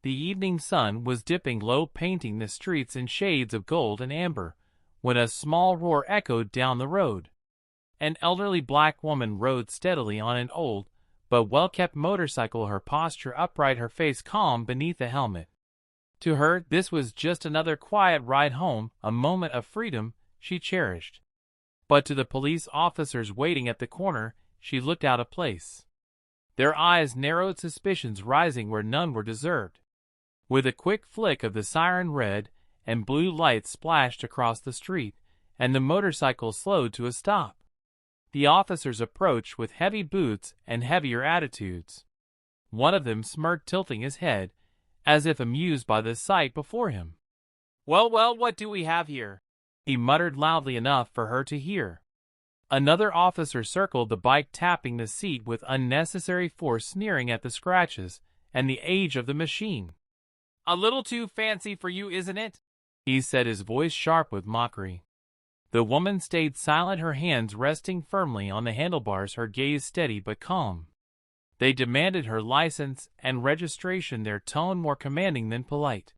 The evening sun was dipping low, painting the streets in shades of gold and amber, when a small roar echoed down the road. An elderly black woman rode steadily on an old, but well-kept motorcycle, her posture upright, her face calm beneath the helmet. To her, this was just another quiet ride home, a moment of freedom she cherished. But to the police officers waiting at the corner, she looked out of place. Their eyes narrowed, suspicions rising where none were deserved. With a quick flick of the siren, red and blue lights splashed across the street, and the motorcycle slowed to a stop. The officers approached with heavy boots and heavier attitudes. One of them smirked, tilting his head, as if amused by the sight before him. "Well, well, what do we have here?" he muttered loudly enough for her to hear. Another officer circled the bike, tapping the seat with unnecessary force, sneering at the scratches and the age of the machine. "A little too fancy for you, isn't it?" he said, his voice sharp with mockery. The woman stayed silent, her hands resting firmly on the handlebars, her gaze steady but calm. They demanded her license and registration, their tone more commanding than polite.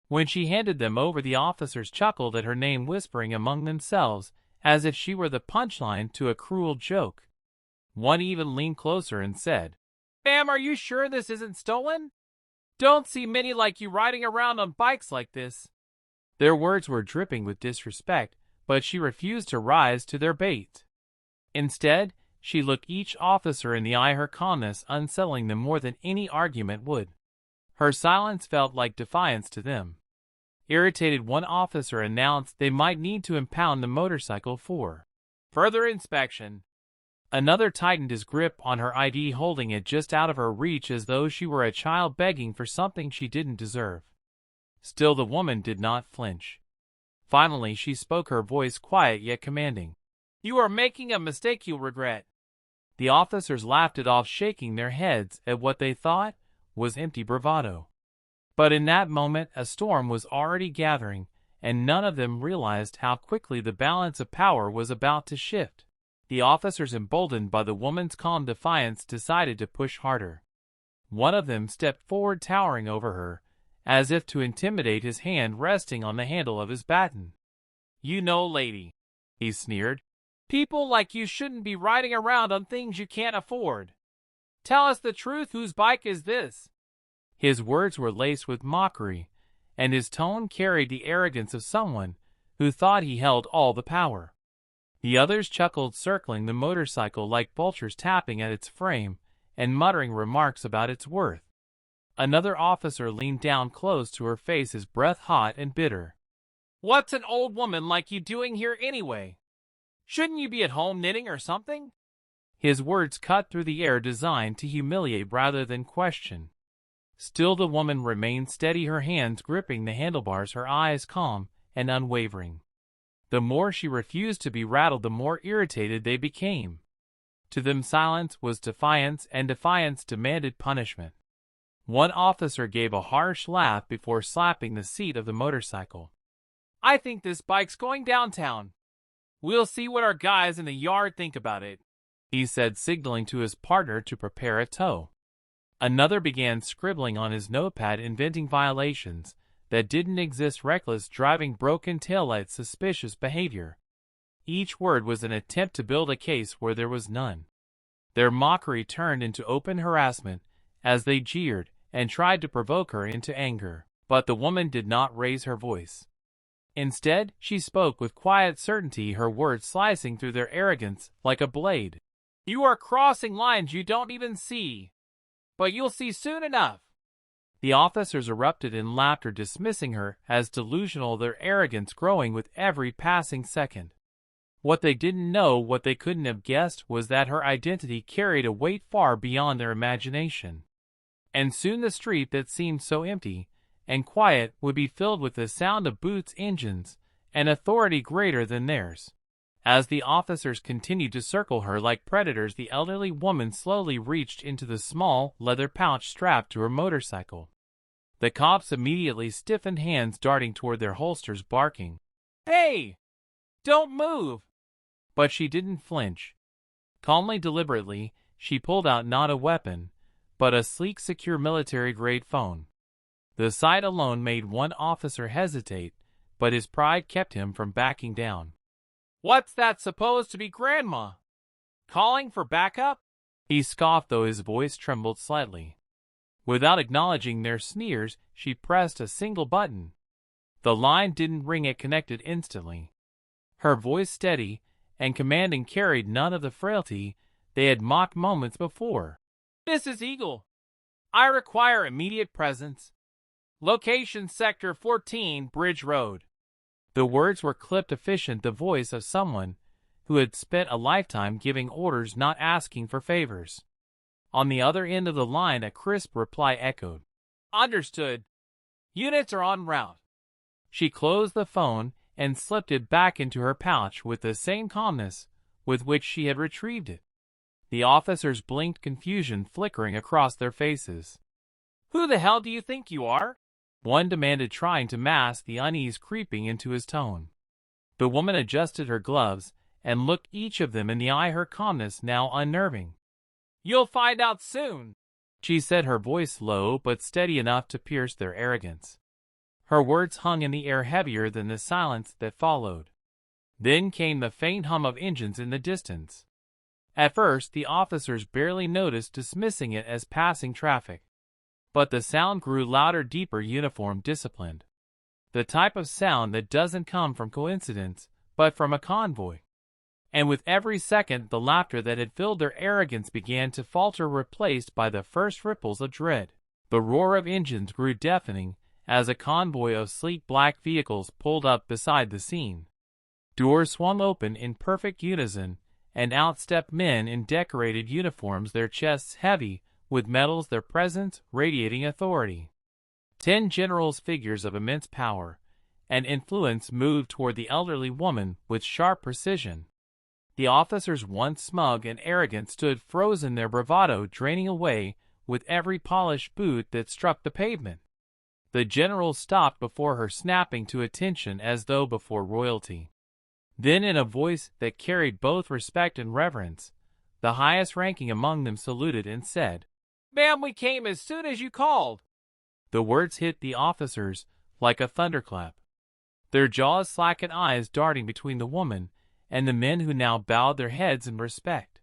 When she handed them over, the officers chuckled at her name, whispering among themselves as if she were the punchline to a cruel joke. One even leaned closer and said, "Ma'am, are you sure this isn't stolen? Don't see many like you riding around on bikes like this." Their words were dripping with disrespect, but she refused to rise to their bait. Instead, she looked each officer in the eye, her calmness unsettling them more than any argument would. Her silence felt like defiance to them. Irritated, one officer announced they might need to impound the motorcycle for further inspection. Another tightened his grip on her ID, holding it just out of her reach as though she were a child begging for something she didn't deserve. Still, the woman did not flinch. Finally, she spoke, her voice quiet yet commanding. "You are making a mistake you'll regret." The officers laughed it off, shaking their heads at what they thought was empty bravado. But in that moment, a storm was already gathering, and none of them realized how quickly the balance of power was about to shift. The officers, emboldened by the woman's calm defiance, decided to push harder. One of them stepped forward, towering over her, as if to intimidate, his hand resting on the handle of his baton. "You know, lady," he sneered, "people like you shouldn't be riding around on things you can't afford. Tell us the truth, whose bike is this?" His words were laced with mockery, and his tone carried the arrogance of someone who thought he held all the power. The others chuckled, circling the motorcycle like vultures, tapping at its frame and muttering remarks about its worth. Another officer leaned down close to her face, his breath hot and bitter. "What's an old woman like you doing here anyway? Shouldn't you be at home knitting or something?" His words cut through the air, designed to humiliate rather than question. Still, the woman remained steady, her hands gripping the handlebars, her eyes calm and unwavering. The more she refused to be rattled, the more irritated they became. To them, silence was defiance, and defiance demanded punishment. One officer gave a harsh laugh before slapping the seat of the motorcycle. "I think this bike's going downtown. We'll see what our guys in the yard think about it," he said, signaling to his partner to prepare a tow. Another began scribbling on his notepad, inventing violations that didn't exist: reckless driving, broken taillights, suspicious behavior. Each word was an attempt to build a case where there was none. Their mockery turned into open harassment as they jeered and tried to provoke her into anger. But the woman did not raise her voice. Instead, she spoke with quiet certainty, her words slicing through their arrogance like a blade. "You are crossing lines you don't even see. But you'll see soon enough." The officers erupted in laughter, dismissing her as delusional, their arrogance growing with every passing second. What they didn't know, what they couldn't have guessed, was that her identity carried a weight far beyond their imagination. And soon the street that seemed so empty and quiet would be filled with the sound of boots, engines, and authority greater than theirs. As the officers continued to circle her like predators, the elderly woman slowly reached into the small leather pouch strapped to her motorcycle. The cops immediately stiffened, hands darting toward their holsters, barking, "Hey! Don't move!" But she didn't flinch. Calmly, deliberately, she pulled out not a weapon, but a sleek, secure military-grade phone. The sight alone made one officer hesitate, but his pride kept him from backing down. "What's that supposed to be, Grandma? Calling for backup?" he scoffed, though his voice trembled slightly. Without acknowledging their sneers, she pressed a single button. The line didn't ring, it connected instantly. Her voice, steady and commanding, carried none of the frailty they had mocked moments before. "This is Eagle. I require immediate presence. Location Sector 14, Bridge Road." The words were clipped, efficient, the voice of someone who had spent a lifetime giving orders, not asking for favors. On the other end of the line, a crisp reply echoed. "Understood. Units are en route." She closed the phone and slipped it back into her pouch with the same calmness with which she had retrieved it. The officers blinked, confusion flickering across their faces. "Who the hell do you think you are?" one demanded, trying to mask the unease creeping into his tone. The woman adjusted her gloves and looked each of them in the eye, her calmness now unnerving. "You'll find out soon," she said, her voice low but steady enough to pierce their arrogance. Her words hung in the air, heavier than the silence that followed. Then came the faint hum of engines in the distance. At first the officers barely noticed, dismissing it as passing traffic. But the sound grew louder, deeper, uniform, disciplined. The type of sound that doesn't come from coincidence, but from a convoy. And with every second, the laughter that had filled their arrogance began to falter, replaced by the first ripples of dread. The roar of engines grew deafening as a convoy of sleek black vehicles pulled up beside the scene. Doors swung open in perfect unison, and out stepped men in decorated uniforms, their chests heavy with medals, their presence radiating authority. 10 generals, figures of immense power and influence, moved toward the elderly woman with sharp precision. The officers, once smug and arrogant, stood frozen, their bravado draining away with every polished boot that struck the pavement. The general stopped before her, snapping to attention as though before royalty. Then, in a voice that carried both respect and reverence, the highest ranking among them saluted and said, "Ma'am, we came as soon as you called." The words hit the officers like a thunderclap, their jaws slack and eyes darting between the woman and the men, who now bowed their heads in respect.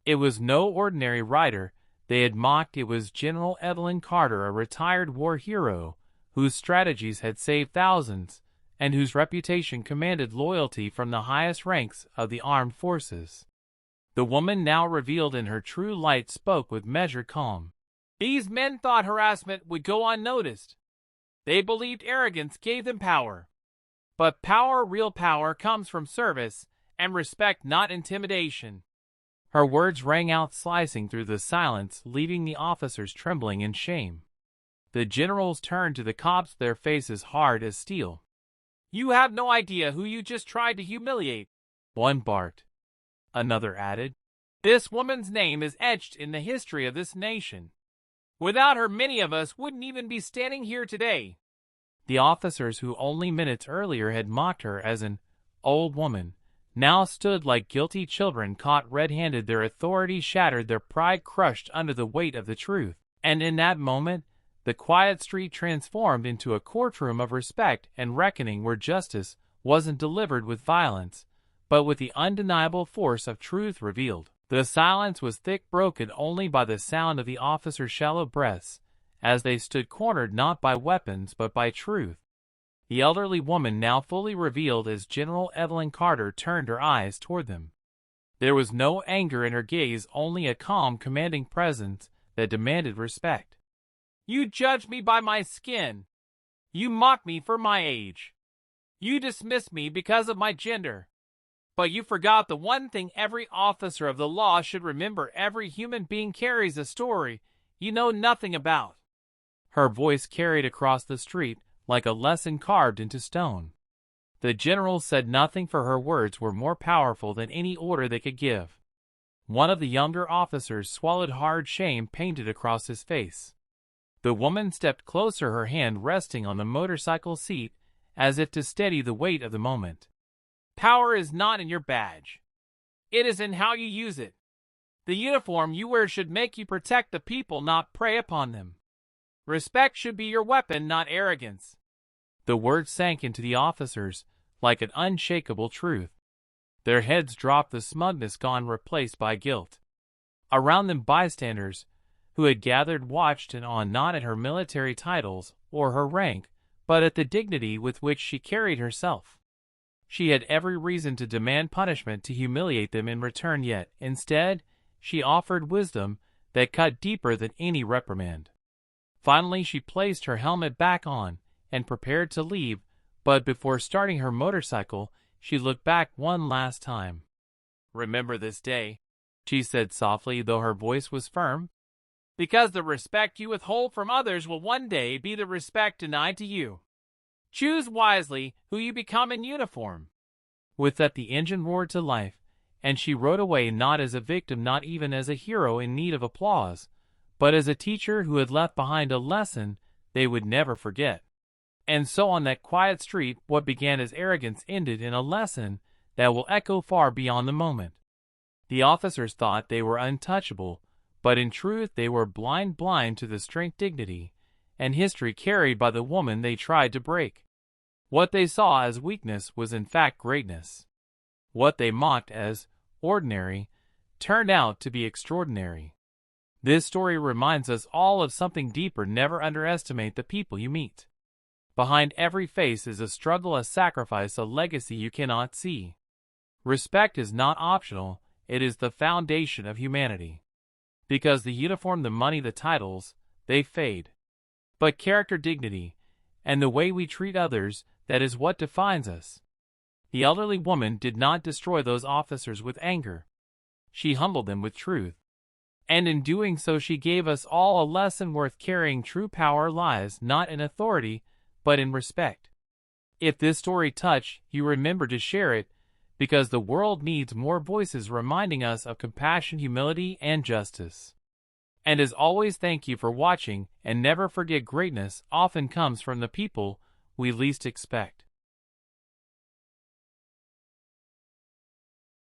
It was no ordinary rider they had mocked. It was General Evelyn Carter, a retired war hero whose strategies had saved thousands and whose reputation commanded loyalty from the highest ranks of the armed forces. The woman, now revealed in her true light, spoke with measured calm. "These men thought harassment would go unnoticed. They believed arrogance gave them power. But power, real power, comes from service and respect, not intimidation." Her words rang out, slicing through the silence, leaving the officers trembling in shame. The generals turned to the cops, their faces hard as steel. "You have no idea who you just tried to humiliate," one barked. Another added, "This woman's name is etched in the history of this nation. Without her, many of us wouldn't even be standing here today." The officers, who only minutes earlier had mocked her as an old woman, now stood like guilty children caught red-handed, their authority shattered, their pride crushed under the weight of the truth. And in that moment, the quiet street transformed into a courtroom of respect and reckoning, where justice wasn't delivered with violence, but with the undeniable force of truth revealed. The silence was thick, broken only by the sound of the officers' shallow breaths, as they stood cornered not by weapons but by truth. The elderly woman, now fully revealed as General Evelyn Carter, turned her eyes toward them. There was no anger in her gaze, only a calm, commanding presence that demanded respect. "You judge me by my skin. You mock me for my age. You dismiss me because of my gender. But you forgot the one thing every officer of the law should remember: every human being carries a story you know nothing about." Her voice carried across the street like a lesson carved into stone. The generals said nothing, for her words were more powerful than any order they could give. One of the younger officers swallowed hard, shame painted across his face. The woman stepped closer, her hand resting on the motorcycle seat as if to steady the weight of the moment. "Power is not in your badge. It is in how you use it. The uniform you wear should make you protect the people, not prey upon them. Respect should be your weapon, not arrogance. The words sank into the officers like an unshakable truth. Their heads dropped, the smugness gone, replaced by guilt. Around them, bystanders who had gathered watched and awed, not at her military titles or her rank, but at the dignity with which she carried herself. She had every reason to demand punishment to humiliate them in return, yet, instead, she offered wisdom that cut deeper than any reprimand. Finally, she placed her helmet back on and prepared to leave, but before starting her motorcycle, she looked back one last time. "Remember this day," she said softly, though her voice was firm, "because the respect you withhold from others will one day be the respect denied to you. Choose wisely who you become in uniform." With that, the engine roared to life, and she rode away, not as a victim, not even as a hero in need of applause, but as a teacher who had left behind a lesson they would never forget. And so on that quiet street, what began as arrogance ended in a lesson that will echo far beyond the moment. The officers thought they were untouchable, but in truth they were blind to the strength, dignity, and history carried by the woman they tried to break. What they saw as weakness was in fact greatness. What they mocked as ordinary turned out to be extraordinary. This story reminds us all of something deeper. Never underestimate the people you meet. Behind every face is a struggle, a sacrifice, a legacy you cannot see. Respect is not optional, it is the foundation of humanity. Because the uniform, the money, the titles, they fade. But character, dignity, and the way we treat others, that is what defines us. The elderly woman did not destroy those officers with anger. She humbled them with truth. And in doing so she gave us all a lesson worth carrying. True power lies not in authority, but in respect. If this story touched you, remember to share it, because the world needs more voices reminding us of compassion, humility, and justice. And as always, thank you for watching, and never forget, greatness often comes from the people we least expect.